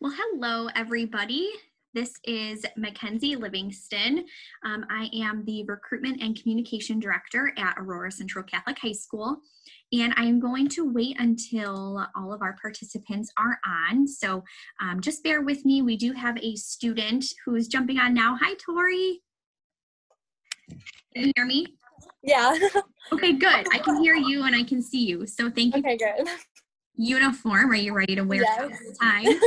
Well, hello, everybody. This is Mackenzie Livingston. I am the Recruitment and Communication Director at Aurora Central Catholic High School, and I am going to wait until all of our participants are on. So just bear with me. We do have a student who is jumping on now. Hi, Tori. Can you hear me? Yeah. Okay, good. I can hear you and I can see you. So thank you. Okay, good. Uniform. Are you ready to wear it all the time?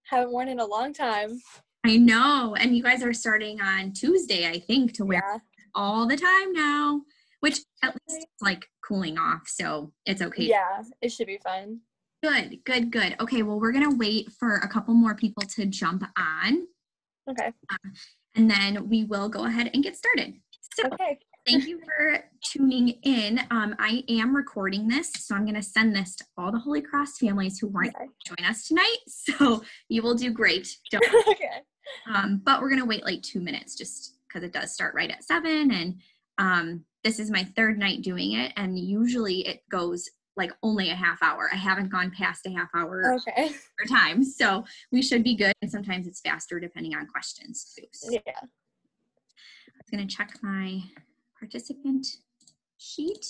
Haven't worn it in a long time. I know. And you guys are starting on Tuesday, I think, to wear it all the time now, which at least it's like cooling off. So it's okay. Yeah, it should be fun. Good, good, good. Okay, well, we're going to wait for a couple more people to jump on. Okay. And then we will go ahead and get started. So thank you for tuning in. I am recording this, so I'm going to send this to all the Holy Cross families who weren't able to join us tonight. So you will do great. But we're going to wait like 2 minutes just because it does start right at 7. And this is my third night doing it. And usually it goes like only a half hour. I haven't gone past a half hour per time. So we should be good. And sometimes it's faster depending on questions too. So yeah. I'm going to check my participant sheet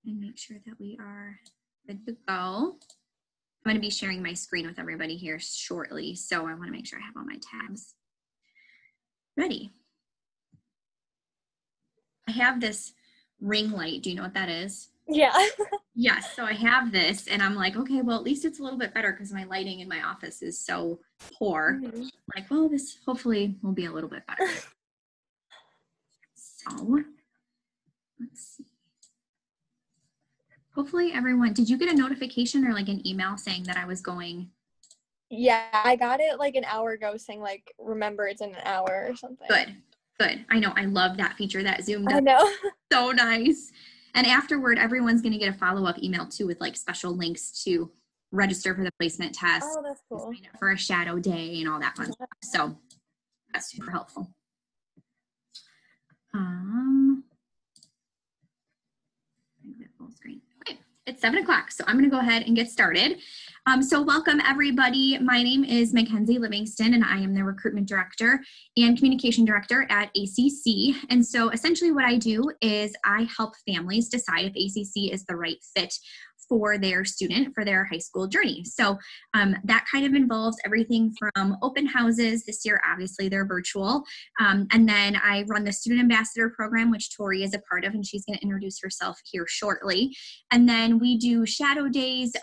and make sure that we are good to go. I'm going to be sharing my screen with everybody here shortly, so I want to make sure I have all my tabs ready. I have this ring light. Do you know what that is? Yeah. Yes, so I have this, and I'm like, okay, well, at least it's a little bit better because my lighting in my office is so poor. Like, well, this hopefully will be a little bit better. So, let's see. Hopefully everyone, did you get a notification or like an email saying that I was going? Yeah, I got it like an hour ago saying like, remember it's in an hour or something. Good, good. I know, I love that feature that Zoom does. I know. So nice. And afterward, everyone's going to get a follow-up email too with like special links to register for the placement test. Oh, that's cool. Sign up for a shadow day and all that fun stuff. So that's super helpful. Full screen. Okay, it's 7 o'clock, so I'm going to go ahead and get started. So welcome everybody. My name is Mackenzie Livingston, and I am the Recruitment Director and Communication Director at ACC. And so essentially what I do is I help families decide if ACC is the right fit for their student, for their high school journey. So that kind of involves everything from open houses. This year, obviously, they're virtual. And then I run the Student Ambassador Program, which Tori is a part of, and she's going to introduce herself here shortly. And then we do shadow days.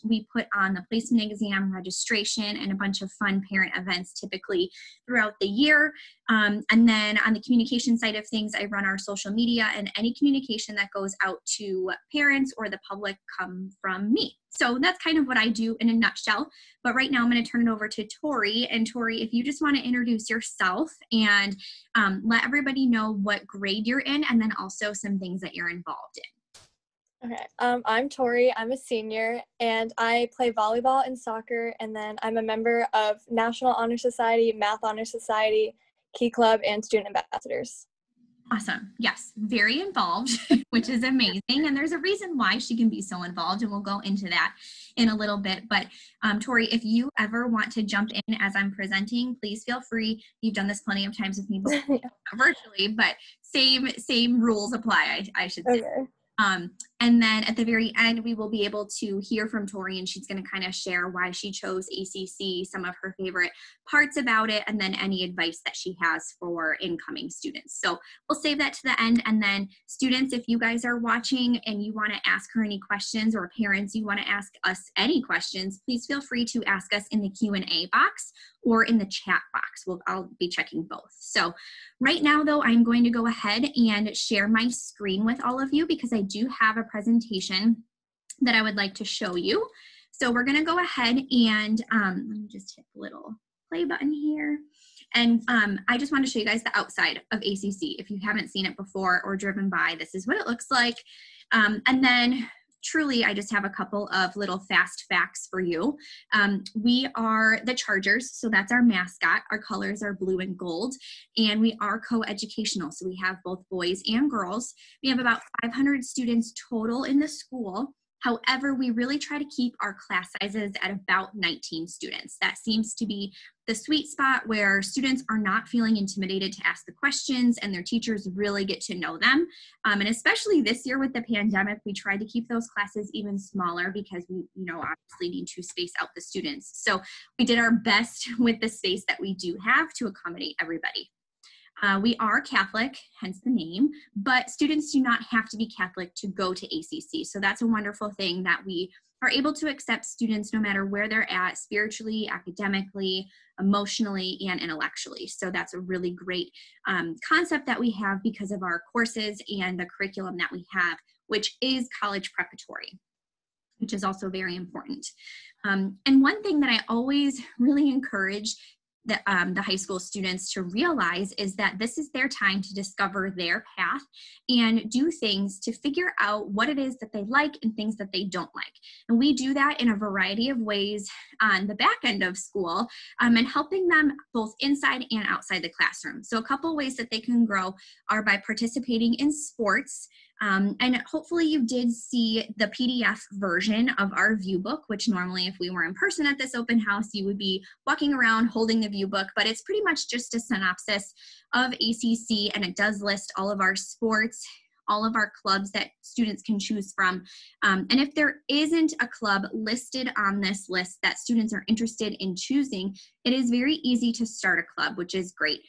We put on the placement exam, registration, and a bunch of fun parent events typically throughout the year. And then on the communication side of things, I run our social media, and any communication that goes out to parents or the public come from me. So that's kind of what I do in a nutshell. But right now I'm going to turn it over to Tori. And Tori, if you just want to introduce yourself and let everybody know what grade you're in, and then also some things that you're involved in. Okay. I'm Tori. I'm a senior, and I play volleyball and soccer, and then I'm a member of National Honor Society, Math Honor Society, Key Club, and Student Ambassadors. Awesome. Yes, very involved, which is amazing. And there's a reason why she can be so involved, and we'll go into that in a little bit. But Tori, if you ever want to jump in as I'm presenting, please feel free. You've done this plenty of times with me before, virtually, but same rules apply, I should say. Okay. And then at the very end, we will be able to hear from Tori, and she's going to kind of share why she chose ACC, some of her favorite parts about it, and then any advice that she has for incoming students. So we'll save that to the end. And then students, if you guys are watching and you want to ask her any questions, or parents, you want to ask us any questions, please feel free to ask us in the Q&A box or in the chat box. I'll be checking both. So right now, though, I'm going to go ahead and share my screen with all of you because I do have a presentation that I would like to show you. So we're going to go ahead and let me just hit the little play button here. And I just want to show you guys the outside of ACC. If you haven't seen it before or driven by, this is what it looks like. And then truly, I just have a couple of little fast facts for you. We are the Chargers, so that's our mascot. Our colors are blue and gold, and we are co-educational, so we have both boys and girls. We have about 500 students total in the school, However, we really try to keep our class sizes at about 19 students. That seems to be the sweet spot where students are not feeling intimidated to ask the questions and their teachers really get to know them. And especially this year with the pandemic, we tried to keep those classes even smaller because we, obviously need to space out the students. So we did our best with the space that we do have to accommodate everybody. We are Catholic, hence the name, but students do not have to be Catholic to go to ACC. So that's a wonderful thing that we are able to accept students no matter where they're at, spiritually, academically, emotionally, and intellectually. So that's a really great concept that we have because of our courses and the curriculum that we have, which is college preparatory, which is also very important. And one thing that I always really encourage the high school students to realize is that this is their time to discover their path and do things to figure out what it is that they like and things that they don't like. And we do that in a variety of ways on the back end of school and helping them both inside and outside the classroom. So a couple ways that they can grow are by participating in sports. And hopefully you did see the PDF version of our view book, which normally if we were in person at this open house, you would be walking around holding the view book, but it's pretty much just a synopsis of ACC, and it does list all of our sports, all of our clubs that students can choose from. And if there isn't a club listed on this list that students are interested in choosing, it is very easy to start a club, which is great.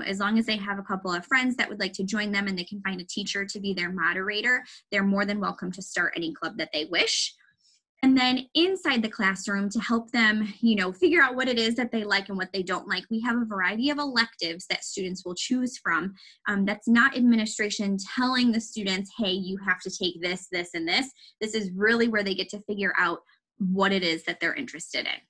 As long as they have a couple of friends that would like to join them and they can find a teacher to be their moderator, they're more than welcome to start any club that they wish. And then inside the classroom to help them, figure out what it is that they like and what they don't like, we have a variety of electives that students will choose from. That's not administration telling the students, hey, you have to take this, this, and this. This is really where they get to figure out what it is that they're interested in.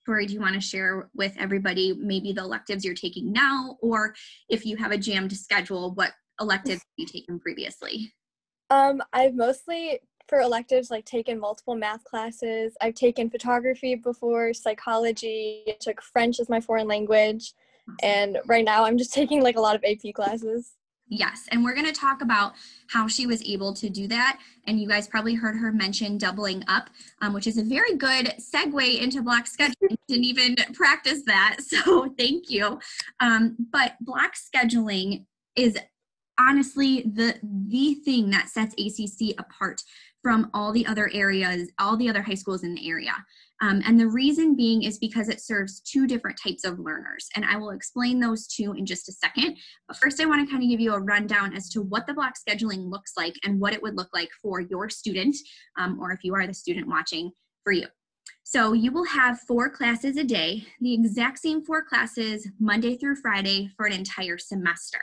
Tori, do you want to share with everybody maybe the electives you're taking now, or if you have a jammed schedule, what electives have you taken previously? I've mostly, for electives, taken multiple math classes. I've taken photography before, psychology, I took French as my foreign language, and right now I'm just taking a lot of AP classes. Yes, and we're going to talk about how she was able to do that, and you guys probably heard her mention doubling up, which is a very good segue into block scheduling. Didn't even practice that, so thank you. But block scheduling is honestly the thing that sets ACC apart from all the other areas, all the other high schools in the area. And the reason being is because it serves two different types of learners. And I will explain those two in just a second. But first I want to kind of give you a rundown as to what the block scheduling looks like and what it would look like for your student, or if you are the student watching, for you. So you will have 4 classes a day, the exact same 4 classes Monday through Friday for an entire semester.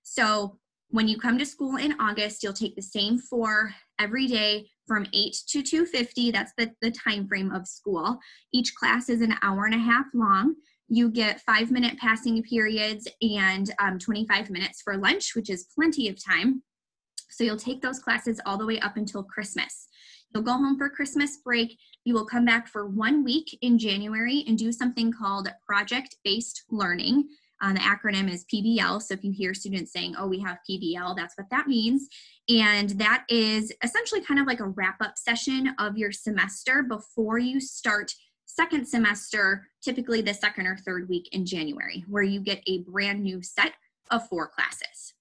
So when you come to school in August, you'll take the same 4 every day from 8 to 2:50. That's the time frame of school. Each class is an hour and a half long. You get 5-minute passing periods and 25 minutes for lunch, which is plenty of time. So you'll take those classes all the way up until Christmas. You'll go home for Christmas break. You will come back for 1 week in January and do something called project-based learning. The acronym is PBL. So if you hear students saying, oh, we have PBL, that's what that means. And that is essentially kind of like a wrap-up session of your semester before you start second semester, typically the second or third week in January, where you get a brand new set of 4 classes.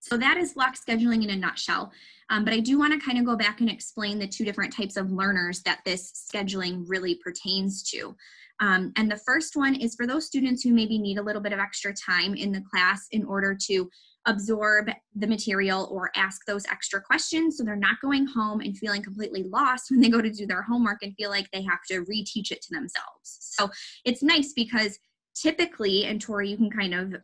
So that is block scheduling in a nutshell. But I do want to kind of go back and explain the 2 different types of learners that this scheduling really pertains to. And the first one is for those students who maybe need a little bit of extra time in the class in order to absorb the material or ask those extra questions, so they're not going home and feeling completely lost when they go to do their homework and feel like they have to reteach it to themselves. So it's nice because typically, and Tori, you can kind of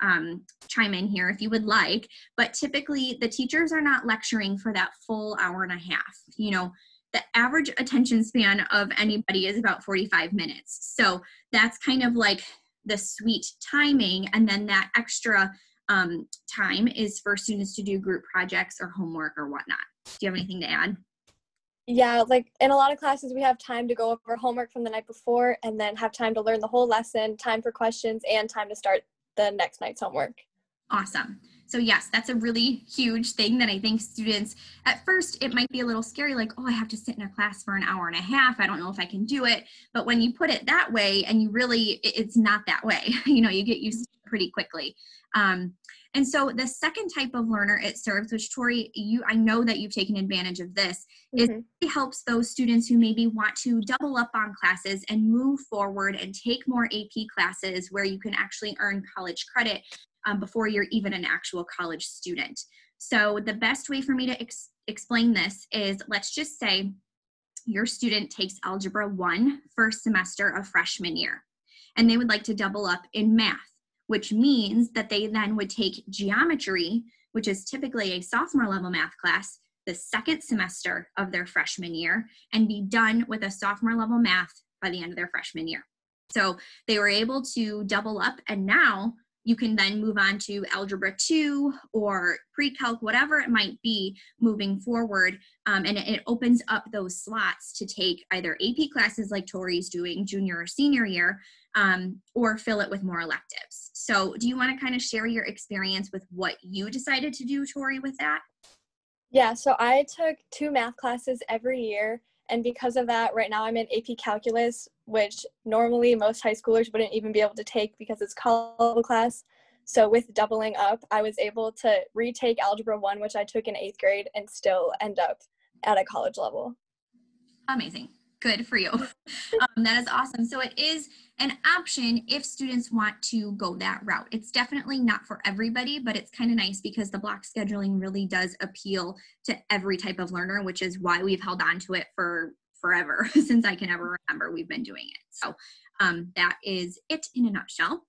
chime in here if you would like, but typically the teachers are not lecturing for that full hour and a half. The average attention span of anybody is about 45 minutes. So that's kind of like the sweet timing. And then that extra time is for students to do group projects or homework or whatnot. Do you have anything to add? Yeah, in a lot of classes, we have time to go over homework from the night before and then have time to learn the whole lesson, time for questions, and time to start the next night's homework. Awesome. So yes, that's a really huge thing that I think students, at first, it might be a little scary, like, oh, I have to sit in a class for an hour and a half. I don't know if I can do it. But when you put it that way, and you really, it's not that way, you get used to it pretty quickly. And so the second type of learner it serves, which Tori, I know that you've taken advantage of this, is it helps those students who maybe want to double up on classes and move forward and take more AP classes where you can actually earn college credit before you're even an actual college student. So the best way for me to explain this is, let's just say your student takes Algebra 1 first semester of freshman year, and they would like to double up in math, which means that they then would take geometry, which is typically a sophomore level math class, the second semester of their freshman year, and be done with a sophomore level math by the end of their freshman year. So they were able to double up, and now you can then move on to Algebra 2 or pre-calc, whatever it might be moving forward. And it opens up those slots to take either AP classes like Tori's doing junior or senior year, or fill it with more electives. So do you want to kind of share your experience with what you decided to do, Tori, with that? Yeah, so I took 2 math classes every year. And because of that, right now I'm in AP Calculus, which normally most high schoolers wouldn't even be able to take because it's college class. So with doubling up, I was able to retake Algebra 1, which I took in 8th grade, and still end up at a college level. Amazing. Good for you. That is awesome. So it is an option if students want to go that route. It's definitely not for everybody, but it's kind of nice because the block scheduling really does appeal to every type of learner, which is why we've held on to it for forever. Since I can ever remember, we've been doing it. So that is it in a nutshell.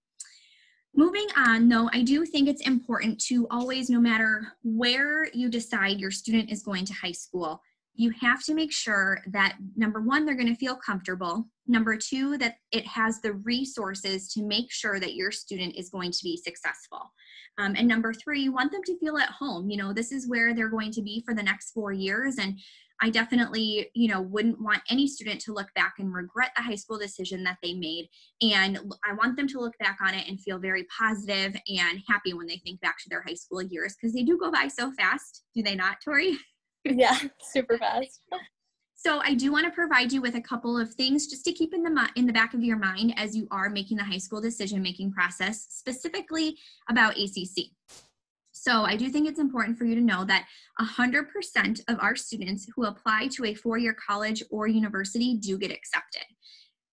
Moving on, though, I do think it's important to always, no matter where you decide your student is going to high school, you have to make sure that, number one, they're going to feel comfortable. Number two, that it has the resources to make sure that your student is going to be successful. And number three, you want them to feel at home. This is where they're going to be for the next 4 years. And I definitely, wouldn't want any student to look back and regret the high school decision that they made. And I want them to look back on it and feel very positive and happy when they think back to their high school years, because they do go by so fast. Do they not, Tori? Yeah, super fast. So I do want to provide you with a couple of things just to keep in the back of your mind as you are making the high school decision-making process, specifically about ACC. So I do think it's important for you to know that 100% of our students who apply to a 4-year college or university do get accepted.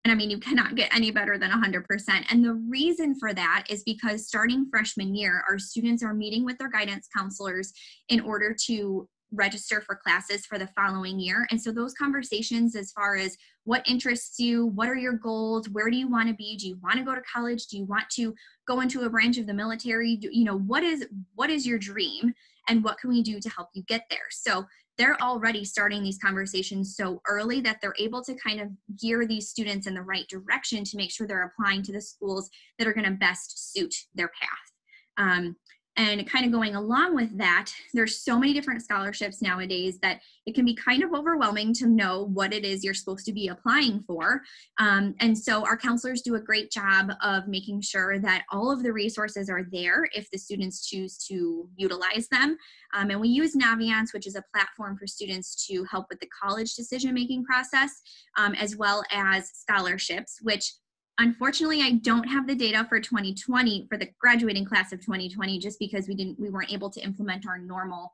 And I mean, you cannot get any better than 100%. And the reason for that is because starting freshman year, our students are meeting with their guidance counselors in order to register for classes for the following year. And so those conversations as far as what interests you, what are your goals, where do you want to be, do you want to go to college, do you want to go into a branch of the military, what is your dream, and what can we do to help you get there? So they're already starting these conversations so early that they're able to kind of gear these students in the right direction to make sure they're applying to the schools that are going to best suit their path. And kind of going along with that, there's so many different scholarships nowadays that it can be kind of overwhelming to know what it is you're supposed to be applying for. And so our counselors do a great job of making sure that all of the resources are there if the students choose to utilize them. And we use Naviance, which is a platform for students to help with the college decision-making process, as well as scholarships, which unfortunately, I don't have the data for 2020, for the graduating class of 2020, just because we weren't able to implement our normal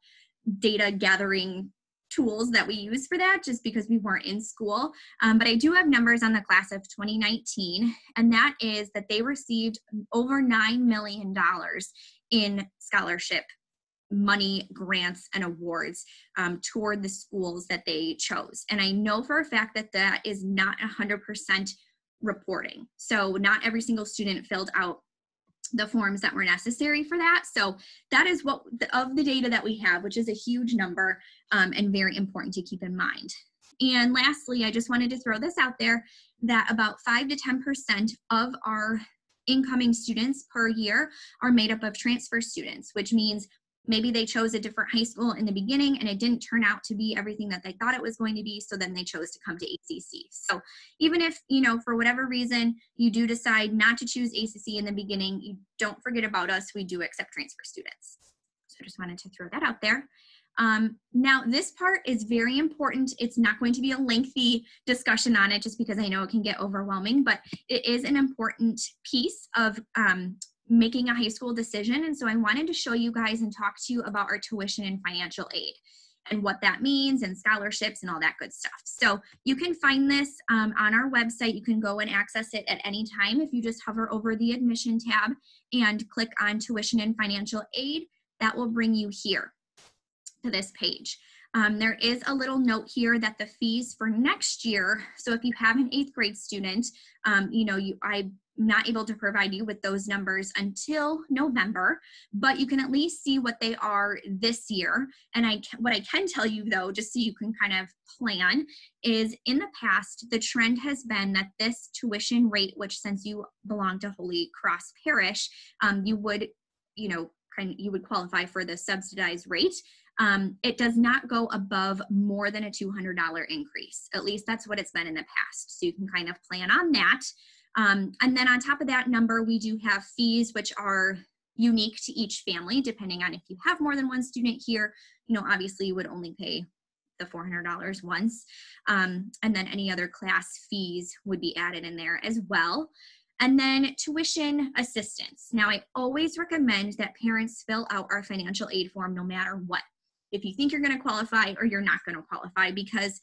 data gathering tools that we use for that, just because we weren't in school. But I do have numbers on the class of 2019, and that is that they received over $9 million in scholarship money, grants, and awards toward the schools that they chose. And I know for a fact that that is not 100% reporting. So not every single student filled out the forms that were necessary for that. So that is what of the data that we have, which is a huge number and very important to keep in mind. And lastly, I just wanted to throw this out there that about 5 to 10% of our incoming students per year are made up of transfer students, which means maybe they chose a different high school in the beginning and it didn't turn out to be everything that they thought it was going to be, so then they chose to come to ACC. So even if, for whatever reason, you do decide not to choose ACC in the beginning, you don't forget about us. We do accept transfer students. So just wanted to throw that out there. Now this part is very important. It's not going to be a lengthy discussion on it just because I know it can get overwhelming, but it is an important piece of making a high school decision. And so I wanted to show you guys and talk to you about our tuition and financial aid and what that means and scholarships and all that good stuff. So you can find this on our website. You can go and access it at any time if you just hover over the admission tab and click on tuition and financial aid. That will bring you here to this page. There is a little note here that the fees for next year, so if you have an 8th grade student, I'm not able to provide you with those numbers until November, but you can at least see what they are this year. And what I can tell you though, just so you can kind of plan, is in the past, the trend has been that this tuition rate, which since you belong to Holy Cross Parish, you would qualify for the subsidized rate. It does not go above more than a $200 increase. At least that's what it's been in the past. So you can kind of plan on that. And then on top of that number, we do have fees, which are unique to each family, depending on if you have more than one student here. Obviously you would only pay the $400 once. And then any other class fees would be added in there as well. And then tuition assistance. Now, I always recommend that parents fill out our financial aid form no matter what. If you think you're going to qualify or you're not going to qualify, because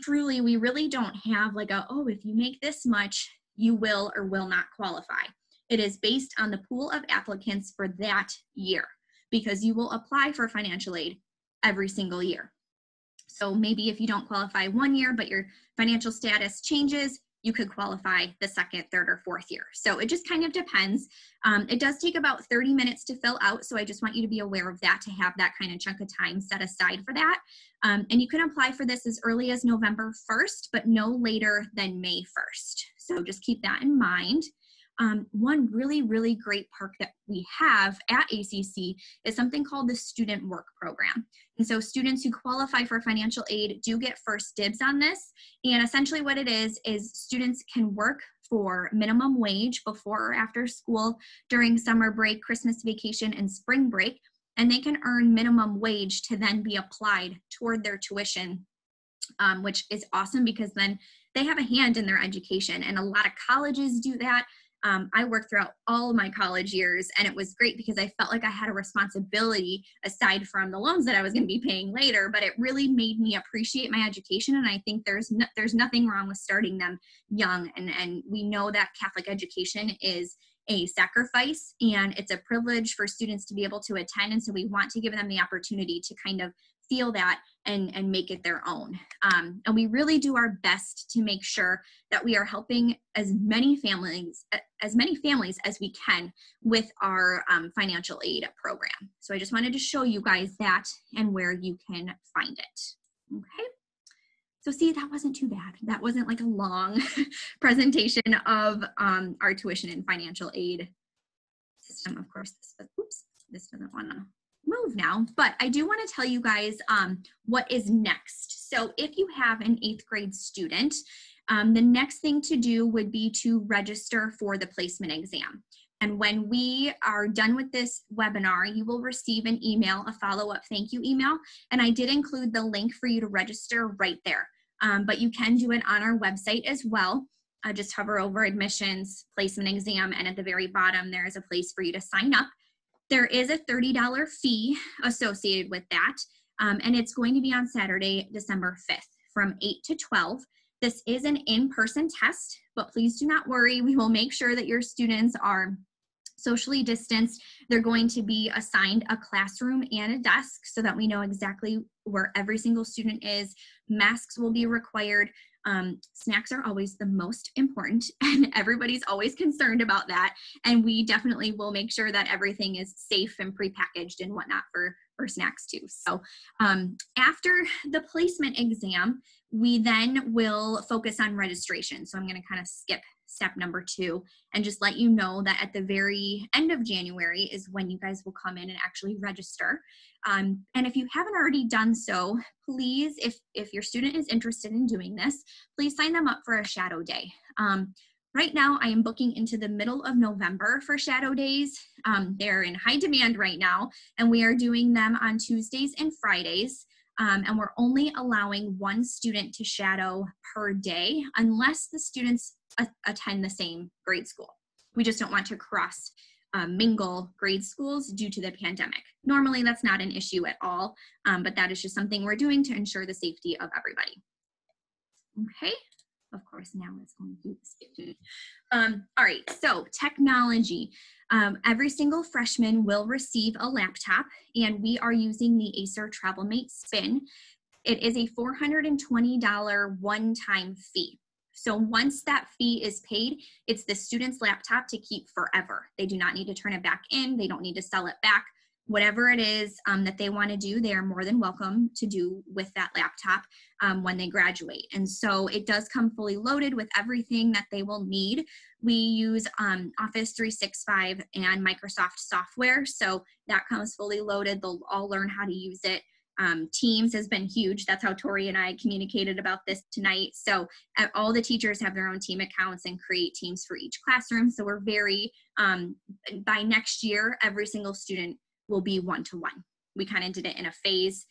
truly we really don't have if you make this much, you will or will not qualify. It is based on the pool of applicants for that year, because you will apply for financial aid every single year. So maybe if you don't qualify one year, but your financial status changes, you could qualify the 2nd, 3rd, or 4th year. So it just kind of depends. It does take about 30 minutes to fill out, so I just want you to be aware of that, to have that kind of chunk of time set aside for that. And you can apply for this as early as November 1st, but no later than May 1st. So just keep that in mind. One really, really great perk that we have at ACC is something called the Student Work Program. And so students who qualify for financial aid do get first dibs on this. And essentially what it is students can work for minimum wage before or after school, during summer break, Christmas vacation, and spring break. And they can earn minimum wage to then be applied toward their tuition, which is awesome because then they have a hand in their education. And a lot of colleges do that. I worked throughout all of my college years, and it was great because I felt like I had a responsibility aside from the loans that I was going to be paying later, but it really made me appreciate my education. And I think there's nothing wrong with starting them young. And we know that Catholic education is a sacrifice and it's a privilege for students to be able to attend. And so we want to give them the opportunity to kind of feel that and make it their own. And we really do our best to make sure that we are helping as many families as we can with our financial aid program. So I just wanted to show you guys that and where you can find it. Okay. So see, that wasn't too bad. That wasn't like a long presentation of our tuition and financial aid system. Of course, this doesn't want to move now, but I do want to tell you guys what is next. So if you have an 8th grade student, the next thing to do would be to register for the placement exam. And when we are done with this webinar, you will receive an email, a follow-up thank you email. And I did include the link for you to register right there. But you can do it on our website as well. Just hover over admissions, placement exam, and at the very bottom, there is a place for you to sign up. There is a $30 fee associated with that, and it's going to be on Saturday, December 5th from 8 to 12. This is an in-person test, but please do not worry. We will make sure that your students are socially distanced. They're going to be assigned a classroom and a desk so that we know exactly where every single student is. Masks will be required. Snacks are always the most important, and everybody's always concerned about that. And we definitely will make sure that everything is safe and prepackaged and whatnot for snacks too. So after the placement exam, we then will focus on registration. So I'm going to kind of skip step number 2 and just let you know that at the very end of January is when you guys will come in and actually register. And if you haven't already done so, please, if your student is interested in doing this, please sign them up for a shadow day. Right now, I am booking into the middle of November for shadow days. They're in high demand right now, and we are doing them on Tuesdays and Fridays. And we're only allowing one student to shadow per day unless the students attend the same grade school. We just don't want to cross mingle grade schools due to the pandemic. Normally, that's not an issue at all, but that is just something we're doing to ensure the safety of everybody. Okay. Of course, now it's going to skip. All right, so technology. Every single freshman will receive a laptop, and we are using the Acer TravelMate Spin. It is a $420 one-time fee. So once that fee is paid, it's the student's laptop to keep forever. They do not need to turn it back in. They don't need to sell it back. Whatever it is that they want to do, they are more than welcome to do with that laptop when they graduate. And so it does come fully loaded with everything that they will need. We use Office 365 and Microsoft software, so that comes fully loaded. They'll all learn how to use it. Teams has been huge. That's how Tori and I communicated about this tonight. So all the teachers have their own team accounts and create teams for each classroom. So we're very, by next year, every single student will be one-to-one. We kind of did it in a phase.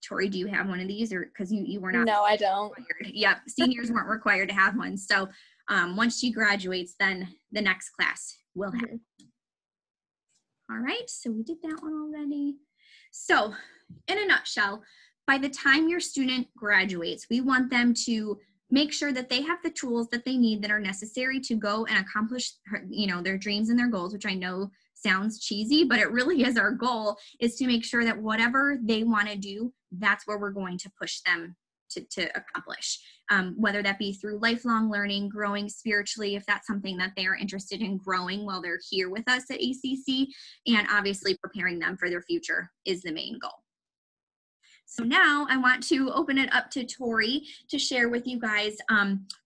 Tori, do you have one of these, or because you were not? No, I don't. Required. Yep, seniors weren't required to have one. So once she graduates, then the next class will have. All right, so we did that one already. So in a nutshell, by the time your student graduates, we want them to make sure that they have the tools that they need that are necessary to go and accomplish, their dreams and their goals, which I know sounds cheesy, but it really is our goal, is to make sure that whatever they want to do, that's where we're going to push them to accomplish, whether that be through lifelong learning, growing spiritually, if that's something that they are interested in growing while they're here with us at ACC, and obviously preparing them for their future is the main goal. So now I want to open it up to Tori to share with you guys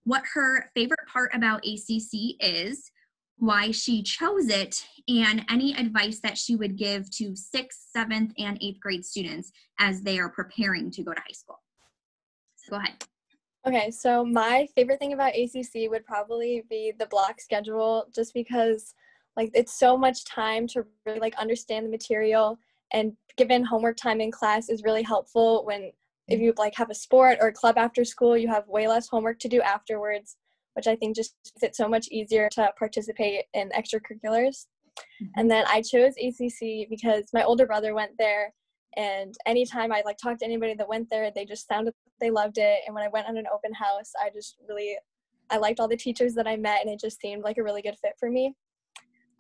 what her favorite part about ACC is, why she chose it, and any advice that she would give to 6th, 7th, and 8th grade students as they are preparing to go to high school. So go ahead. Okay, so my favorite thing about ACC would probably be the block schedule, just because it's so much time to really understand the material, and given homework time in class is really helpful when if you have a sport or a club after school, you have way less homework to do afterwards, which I think just makes it so much easier to participate in extracurriculars. And then I chose ACC because my older brother went there, and anytime I talked to anybody that went there, they just sounded like they loved it. And when I went on an open house, I liked all the teachers that I met, and it just seemed like a really good fit for me.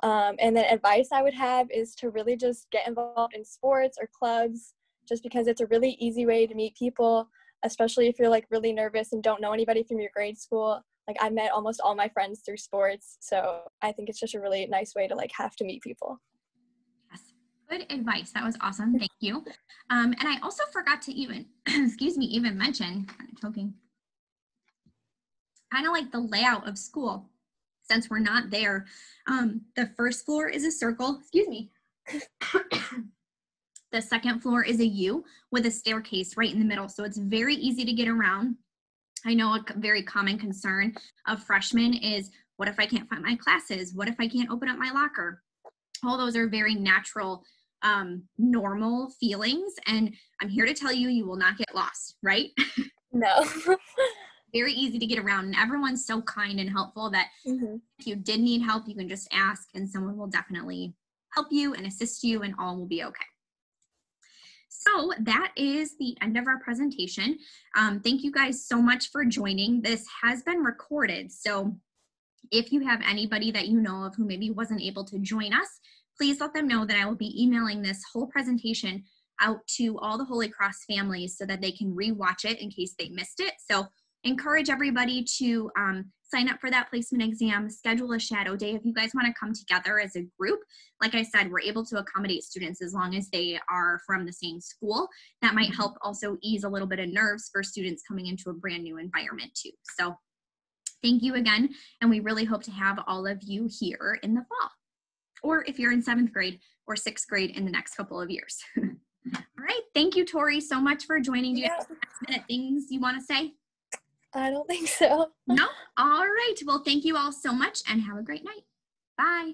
And then advice I would have is to really just get involved in sports or clubs, just because it's a really easy way to meet people, especially if you're really nervous and don't know anybody from your grade school. I met almost all my friends through sports, so I think it's just a really nice way to have to meet people. Yes, good advice. That was awesome. Thank you. And I also forgot to even, even mention, kind of the layout of school. Since we're not there, the first floor is a circle. The second floor is a U with a staircase right in the middle, so it's very easy to get around. I know a very common concern of freshmen is, what if I can't find my classes? What if I can't open up my locker? All those are very natural, normal feelings, and I'm here to tell you, you will not get lost, right? No. Very easy to get around, and everyone's so kind and helpful that if you did need help, you can just ask, and someone will definitely help you and assist you, and all will be okay. So that is the end of our presentation. Thank you guys so much for joining. This has been recorded, so if you have anybody that you know of who maybe wasn't able to join us, please let them know that I will be emailing this whole presentation out to all the Holy Cross families so that they can re-watch it in case they missed it. So encourage everybody to sign up for that placement exam, schedule a shadow day. If you guys want to come together as a group, like I said, we're able to accommodate students as long as they are from the same school. That might help also ease a little bit of nerves for students coming into a brand new environment too. So thank you again, and we really hope to have all of you here in the fall, or if you're in 7th grade or 6th grade in the next couple of years. All right, thank you, Tori, so much for joining. Do you have some last minute things you want to say? I don't think so. No? All right. Well, thank you all so much and have a great night. Bye.